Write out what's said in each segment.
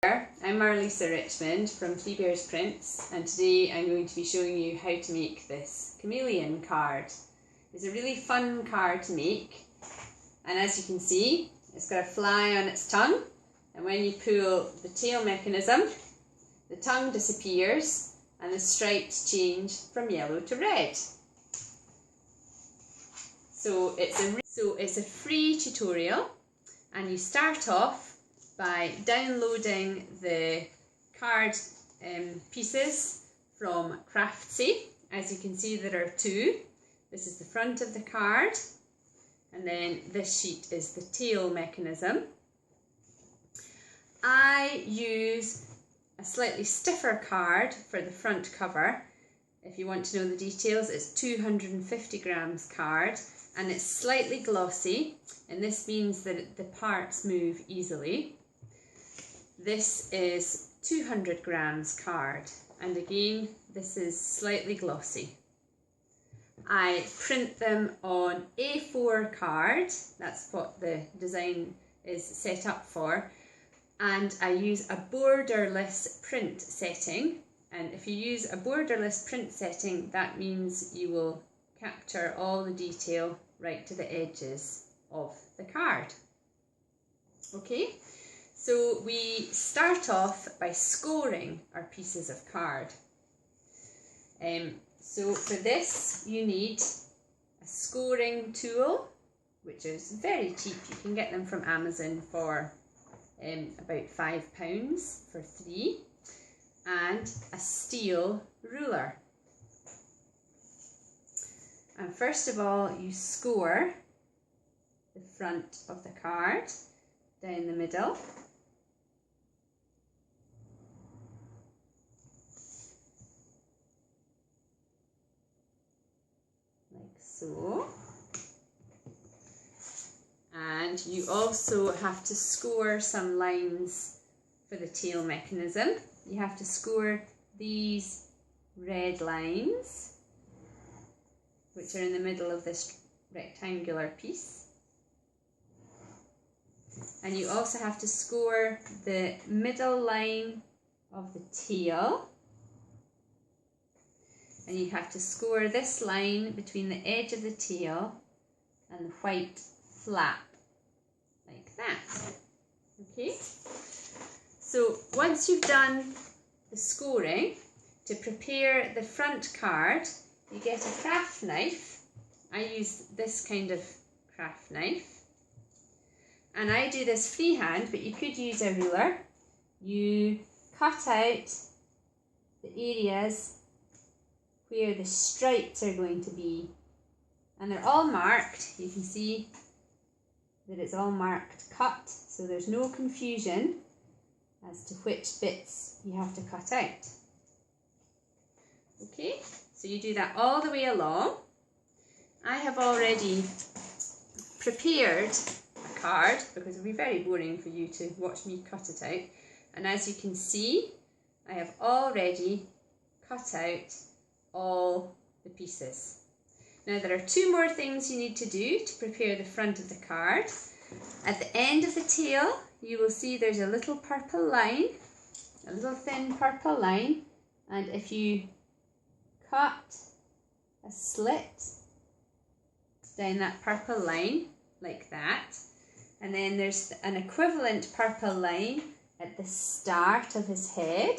I'm Marlisa Richmond from Three Bears Prints, and today I'm going to be showing you how to make this chameleon card. It's a really fun card to make, and as you can see, it's got a fly on its tongue, and when you pull the tail mechanism, the tongue disappears and the stripes change from yellow to red. So it's a free tutorial, and you start off by downloading the card pieces from Craftsy. As you can see, there are two. This is the front of the card, and then this sheet is the tail mechanism. I use a slightly stiffer card for the front cover. If you want to know the details, it's 250 grams card, and it's slightly glossy, and this means that the parts move easily. This is 200 grams card, and again, this is slightly glossy. I print them on A4 card, that's what the design is set up for, and I use a borderless print setting. And if you use a borderless print setting, that means you will capture all the detail right to the edges of the card. Okay, so we start off by scoring our pieces of card. So for this you need a scoring tool, which is very cheap. You can get them from Amazon for about £5 for 3, and a steel ruler. And first of all, you score the front of the card down the middle. Like so. And you also have to score some lines for the tail mechanism. You have to score these red lines, which are in the middle of this rectangular piece. And you also have to score the middle line of the tail. And you have to score this line between the edge of the tail and the white flap, like that. Okay? So once you've done the scoring, to prepare the front card, you get a craft knife. I use this kind of craft knife. And I do this freehand, but you could use a ruler. You cut out the areas where the stripes are going to be. And they're all marked. You can see that it's all marked cut, so there's no confusion as to which bits you have to cut out. Okay, so you do that all the way along. I have already prepared a card because it would be very boring for you to watch me cut it out. And as you can see, I have already cut out all the pieces. Now there are two more things you need to do to prepare the front of the card. At the end of the tail, you will see there's a little purple line, a little thin purple line, and if you cut a slit down that purple line like that, and then there's an equivalent purple line at the start of his head,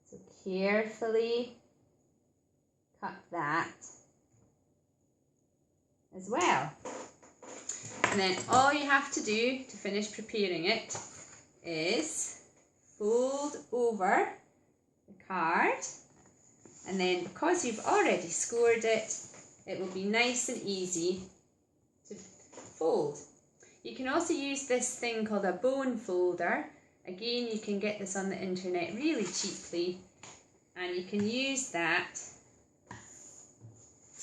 so carefully cut that as well. And then all you have to do to finish preparing it is fold over the card, and then because you've already scored it, it will be nice and easy to fold. You can also use this thing called a bone folder. Again, you can get this on the internet really cheaply, and you can use that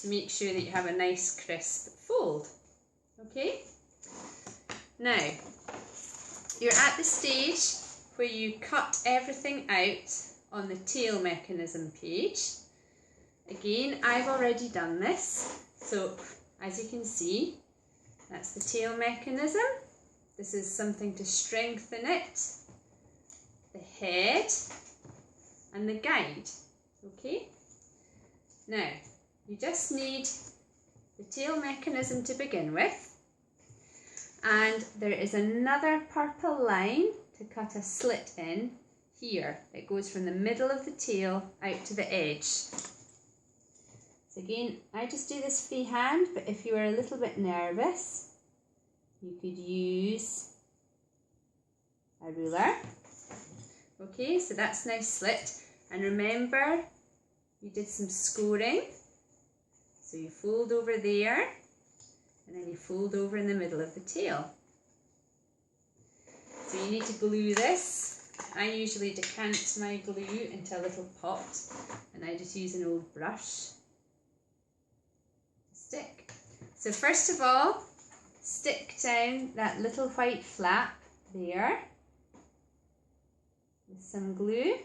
to make sure that you have a nice crisp fold. Okay? Now, you're at the stage where you cut everything out on the tail mechanism page. Again, I've already done this. So, as you can see, that's the tail mechanism. This is something to strengthen it. the head and the guide. Okay, now you just need the tail mechanism to begin with, and there is another purple line to cut a slit in here. It goes from the middle of the tail out to the edge. So again, I just do this freehand, but if you were a little bit nervous, you could use a ruler. Okay, so that's now slit. And remember, you did some scoring. So you fold over there, and then you fold over in the middle of the tail. So you need to glue this. I usually decant my glue into a little pot, and I just use an old brush to stick. So first of all, stick down that little white flap there with some glue,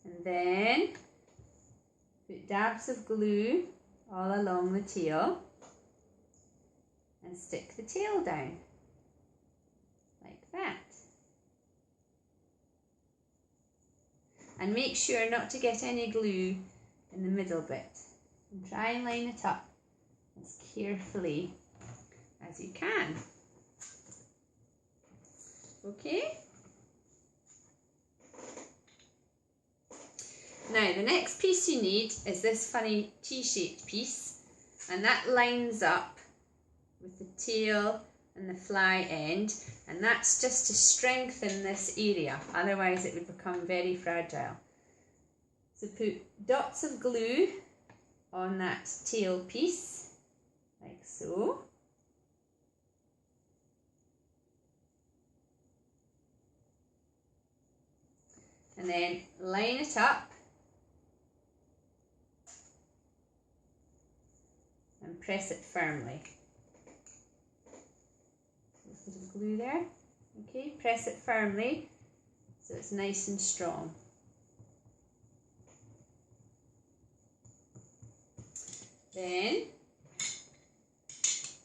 and then put dabs of glue all along the tail and stick the tail down like that. And make sure not to get any glue in the middle bit, and try and line it up as carefully as you can. Okay? Now the next piece you need is this funny T-shaped piece, and that lines up with the tail and the fly end, and that's just to strengthen this area, otherwise it would become very fragile. So put dots of glue on that tail piece, like so. And then line it up and press it firmly. A bit of glue there. Okay, press it firmly so it's nice and strong. Then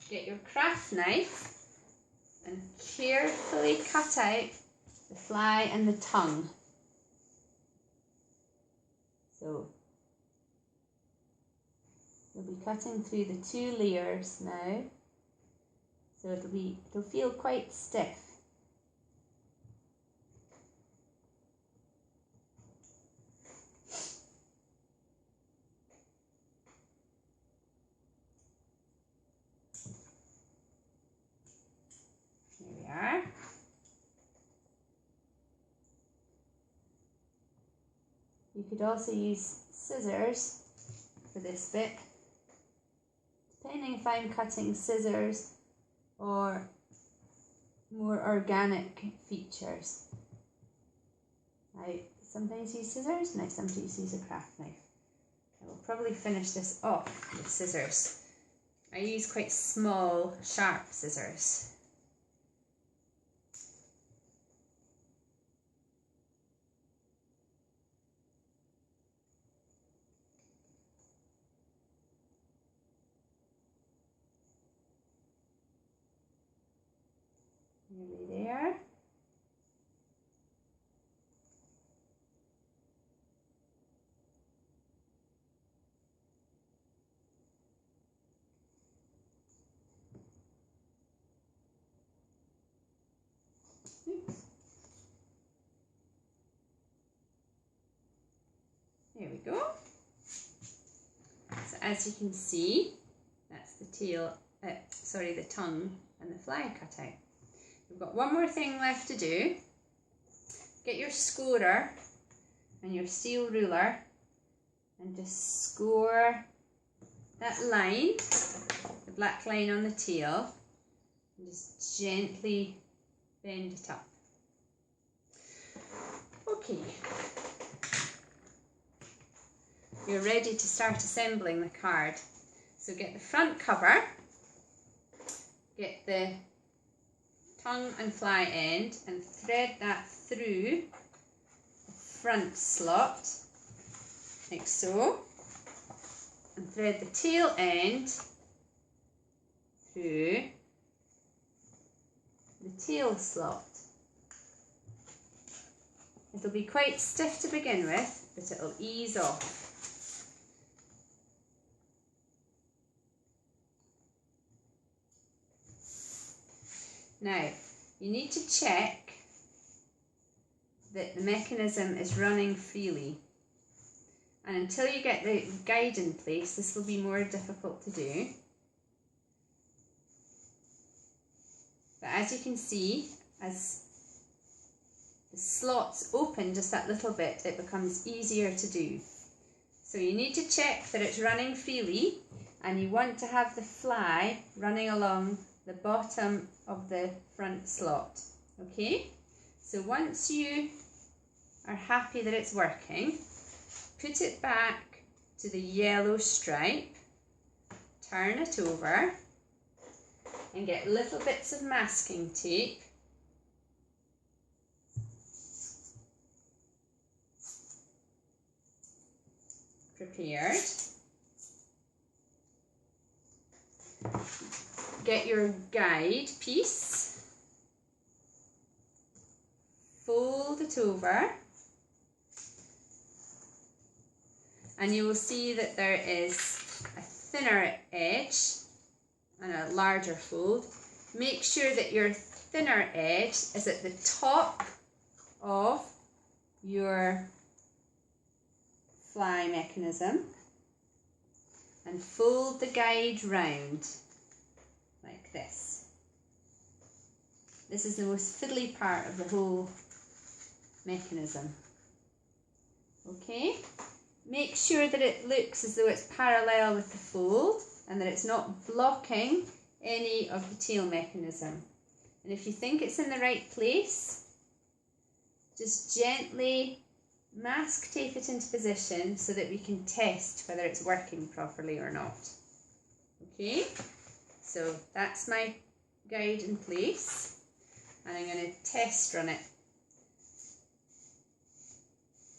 get your craft knife and carefully cut out the fly and the tongue. So you'll be cutting through the two layers now, so it'll feel quite stiff. Here we are. You could also use scissors for this bit, depending if I'm cutting scissors or more organic features. I sometimes use scissors and I sometimes use a craft knife. I will probably finish this off with scissors. I use quite small, sharp scissors. Nearly there. Oops. There we go. So as you can see, that's the tail, the tongue and the fly cut out. We've got one more thing left to do. Get your scorer and your steel ruler and just score that line, the black line on the tail, and just gently bend it up. Okay, you're ready to start assembling the card. So get the front cover, get the tongue and fly end and thread that through the front slot like so, and thread the tail end through the tail slot It'll be quite stiff to begin with, but it'll ease off. Now, you need to check that the mechanism is running freely. And until you get the guide in place, this will be more difficult to do. But as you can see, as the slots open just that little bit, it becomes easier to do. So you need to check that it's running freely, and you want to have the fly running along the bottom of the front slot. Okay? So once you are happy that it's working, put it back to the yellow stripe, turn it over, and get little bits of masking tape prepared. Get your guide piece, fold it over, and you will see that there is a thinner edge and a larger fold. Make sure that your thinner edge is at the top of your fly mechanism, and fold the guide round like this. This is the most fiddly part of the whole mechanism. Okay? Make sure that it looks as though it's parallel with the fold and that it's not blocking any of the tail mechanism. And if you think it's in the right place, just gently mask tape it into position so that we can test whether it's working properly or not. Okay, so that's my guide in place, and I'm going to test run it.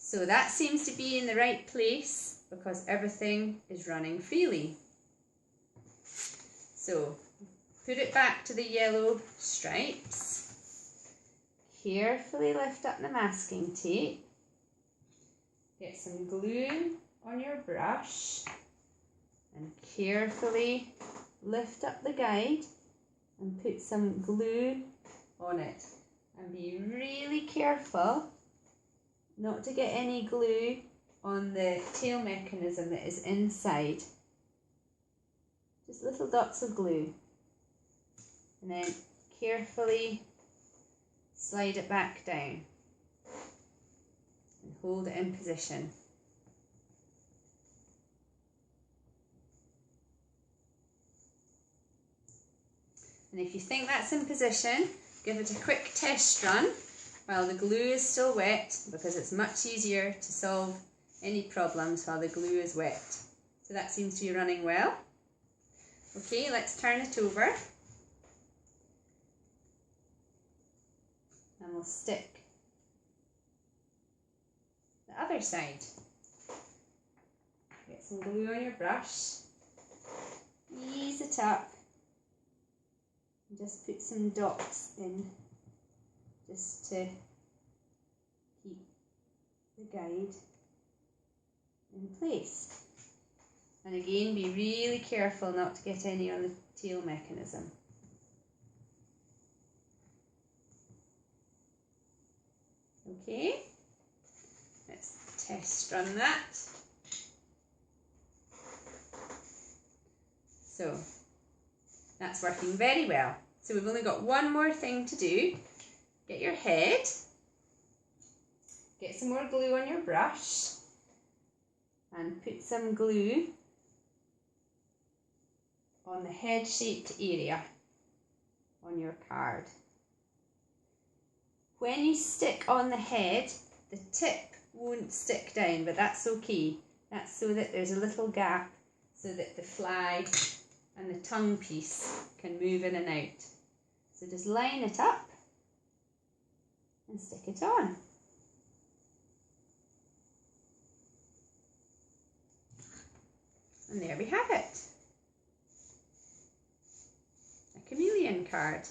So that seems to be in the right place because everything is running freely. So put it back to the yellow stripes, carefully lift up the masking tape, get some glue on your brush, and carefully lift up the guide and put some glue on it. And be really careful not to get any glue on the tail mechanism that is inside. Just little dots of glue. And then carefully slide it back down and hold it in position. And if you think that's in position, give it a quick test run while the glue is still wet, because it's much easier to solve any problems while the glue is wet. So that seems to be running well. Okay, let's turn it over. And we'll stick the other side. Get some glue on your brush, ease it up, and just put some dots in just to keep the guide in place. And again, be really careful not to get any on the tail mechanism. Okay, let's test run that. So that's working very well. So we've only got one more thing to do. Get your head, get some more glue on your brush, and put some glue on the head-shaped area on your card. When you stick on the head, the tip won't stick down, but that's okay. That's so that there's a little gap so that the fly and the tongue piece can move in and out. So just line it up and stick it on. And there we have it. A chameleon card.